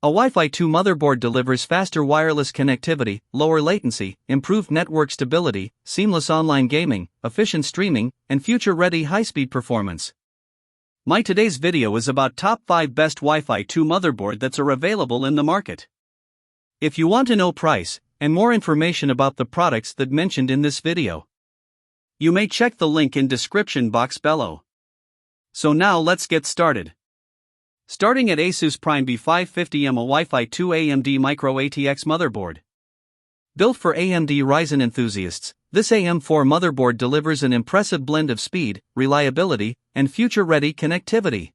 A Wi-Fi 2 motherboard delivers faster wireless connectivity, lower latency, improved network stability, seamless online gaming, efficient streaming, and future-ready high-speed performance. My today's video is about top 5 best Wi-Fi 2 motherboard that are available in the market. If you want to know price and more information about the products that mentioned in this video, you may check the link in description box below. So now let's get started. Starting at Asus Prime B550M, a Wi-Fi 2 AMD Micro ATX motherboard. Built for AMD Ryzen enthusiasts, this AM4 motherboard delivers an impressive blend of speed, reliability, and future-ready connectivity.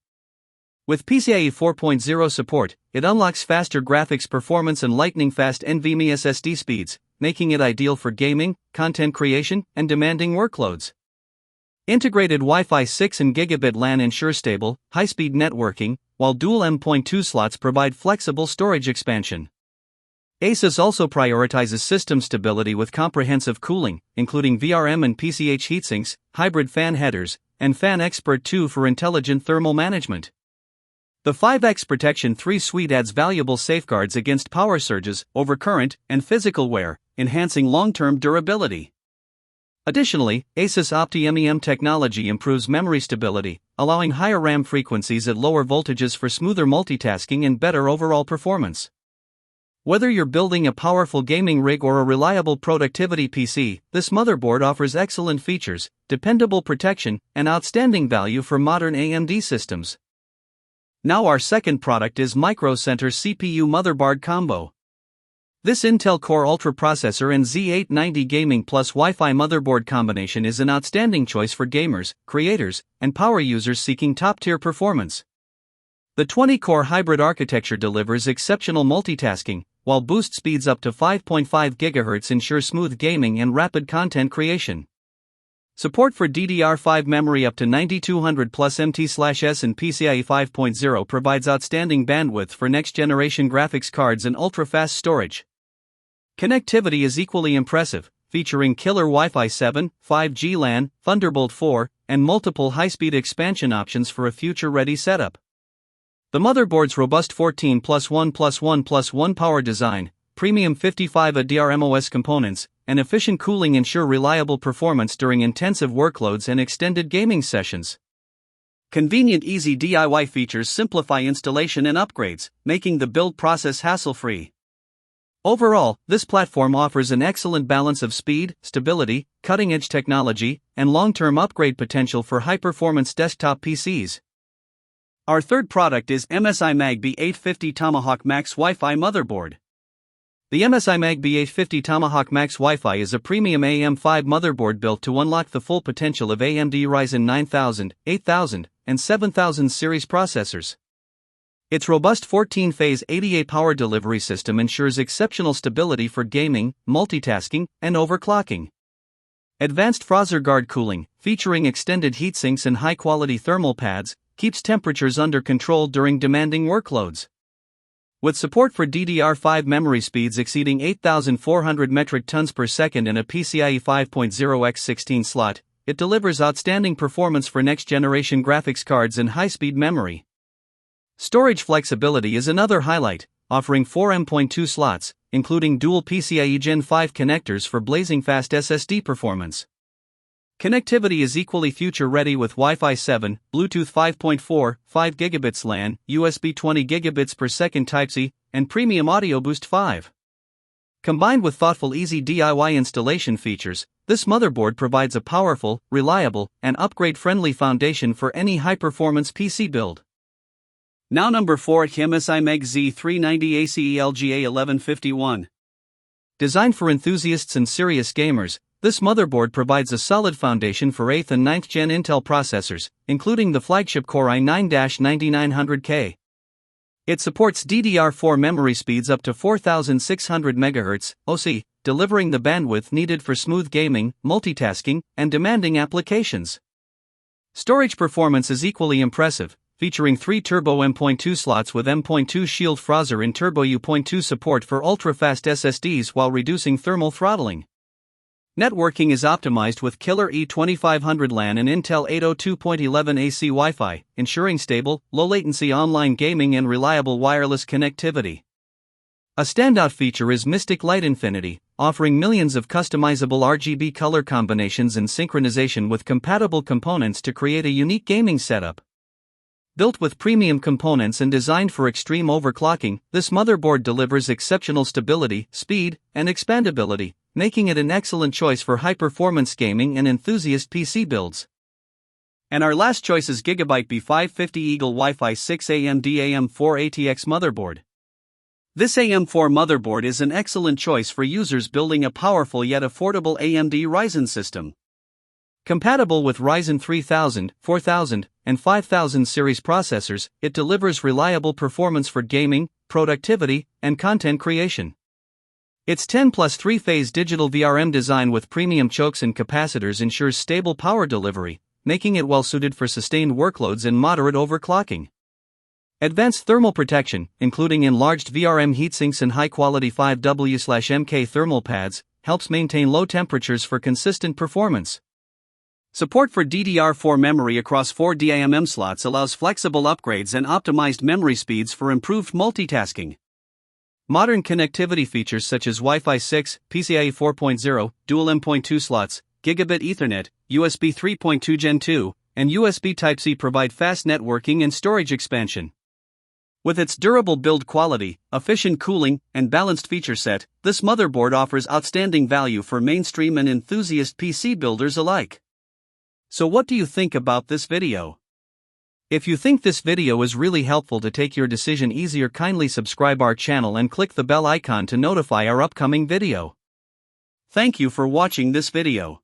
With PCIe 4.0 support, it unlocks faster graphics performance and lightning-fast NVMe SSD speeds, making it ideal for gaming, content creation, and demanding workloads. Integrated Wi-Fi 6 and gigabit LAN ensure stable, high-speed networking, while dual M.2 slots provide flexible storage expansion. Asus also prioritizes system stability with comprehensive cooling, including VRM and PCH heatsinks, hybrid fan headers, and Fan Expert 2 for intelligent thermal management. The 5X Protection 3 suite adds valuable safeguards against power surges, overcurrent, and physical wear, enhancing long-term durability. Additionally, Asus OptiMEM technology improves memory stability, allowing higher RAM frequencies at lower voltages for smoother multitasking and better overall performance. Whether you're building a powerful gaming rig or a reliable productivity PC, this motherboard offers excellent features, dependable protection, and outstanding value for modern AMD systems. Now our second product is Micro Center CPU Motherboard Combo. This Intel Core Ultra processor and Z890 Gaming Plus Wi-Fi motherboard combination is an outstanding choice for gamers, creators, and power users seeking top-tier performance. The 20-core hybrid architecture delivers exceptional multitasking, while boost speeds up to 5.5 GHz ensure smooth gaming and rapid content creation. Support for DDR5 memory up to 9200 plus MT/S and PCIe 5.0 provides outstanding bandwidth for next-generation graphics cards and ultra-fast storage. Connectivity is equally impressive, featuring killer Wi-Fi 7, 5G LAN, Thunderbolt 4, and multiple high-speed expansion options for a future-ready setup. The motherboard's robust 14+1+1+1 power design, premium 55A DRMOS components, and efficient cooling ensure reliable performance during intensive workloads and extended gaming sessions. Convenient easy DIY features simplify installation and upgrades, making the build process hassle-free. Overall, this platform offers an excellent balance of speed, stability, cutting-edge technology, and long-term upgrade potential for high-performance desktop PCs. Our third product is MSI Mag B850 Tomahawk Max Wi-Fi motherboard. The MSI Mag B850 Tomahawk Max Wi-Fi is a premium AM5 motherboard built to unlock the full potential of AMD Ryzen 9000, 8000, and 7000 series processors. Its robust 14-phase 88 power delivery system ensures exceptional stability for gaming, multitasking, and overclocking. Advanced Frozr Guard cooling, featuring extended heatsinks and high-quality thermal pads, keeps temperatures under control during demanding workloads. With support for DDR5 memory speeds exceeding 8,400 metric tons per second and a PCIe 5.0x16 slot, it delivers outstanding performance for next-generation graphics cards and high-speed memory. Storage flexibility is another highlight, offering 4 M.2 slots, including dual PCIe Gen 5 connectors for blazing fast SSD performance. Connectivity is equally future-ready with Wi-Fi 7, Bluetooth 5.4, 5 gigabits LAN, USB 20 gigabits per second Type-C, and premium Audio Boost 5. Combined with thoughtful easy DIY installation features, this motherboard provides a powerful, reliable, and upgrade-friendly foundation for any high-performance PC build. Now number 4 at MSI Mag Z390 ACE LGA 1151. Designed for enthusiasts and serious gamers, this motherboard provides a solid foundation for 8th and 9th Gen Intel processors, including the flagship Core i9-9900K. It supports DDR4 memory speeds up to 4600 MHz, OC, delivering the bandwidth needed for smooth gaming, multitasking, and demanding applications. Storage performance is equally impressive, featuring 3 Turbo M.2 slots with M.2 Shield Frozr and Turbo U.2 support for ultra-fast SSDs while reducing thermal throttling. Networking is optimized with killer E2500 LAN and Intel 802.11 AC Wi-Fi, ensuring stable, low-latency online gaming and reliable wireless connectivity. A standout feature is Mystic Light Infinity, offering millions of customizable RGB color combinations and synchronization with compatible components to create a unique gaming setup. Built with premium components and designed for extreme overclocking, this motherboard delivers exceptional stability, speed, and expandability, making it an excellent choice for high-performance gaming and enthusiast PC builds. And our last choice is Gigabyte B550 Eagle Wi-Fi 6 AMD AM4 ATX motherboard. This AM4 motherboard is an excellent choice for users building a powerful yet affordable AMD Ryzen system. Compatible with Ryzen 3000, 4000, and 5000 series processors, it delivers reliable performance for gaming, productivity, and content creation. Its 10+ 3-phase digital VRM design with premium chokes and capacitors ensures stable power delivery, making it well-suited for sustained workloads and moderate overclocking. Advanced thermal protection, including enlarged VRM heatsinks and high-quality 5W/MK thermal pads, helps maintain low temperatures for consistent performance. Support for DDR4 memory across 4 DIMM slots allows flexible upgrades and optimized memory speeds for improved multitasking. Modern connectivity features such as Wi-Fi 6, PCIe 4.0, dual M.2 slots, Gigabit Ethernet, USB 3.2 Gen 2, and USB Type-C provide fast networking and storage expansion. With its durable build quality, efficient cooling, and balanced feature set, this motherboard offers outstanding value for mainstream and enthusiast PC builders alike. So what do you think about this video? If you think this video is really helpful to take your decision easier, kindly subscribe our channel and click the bell icon to notify our upcoming video. Thank you for watching this video.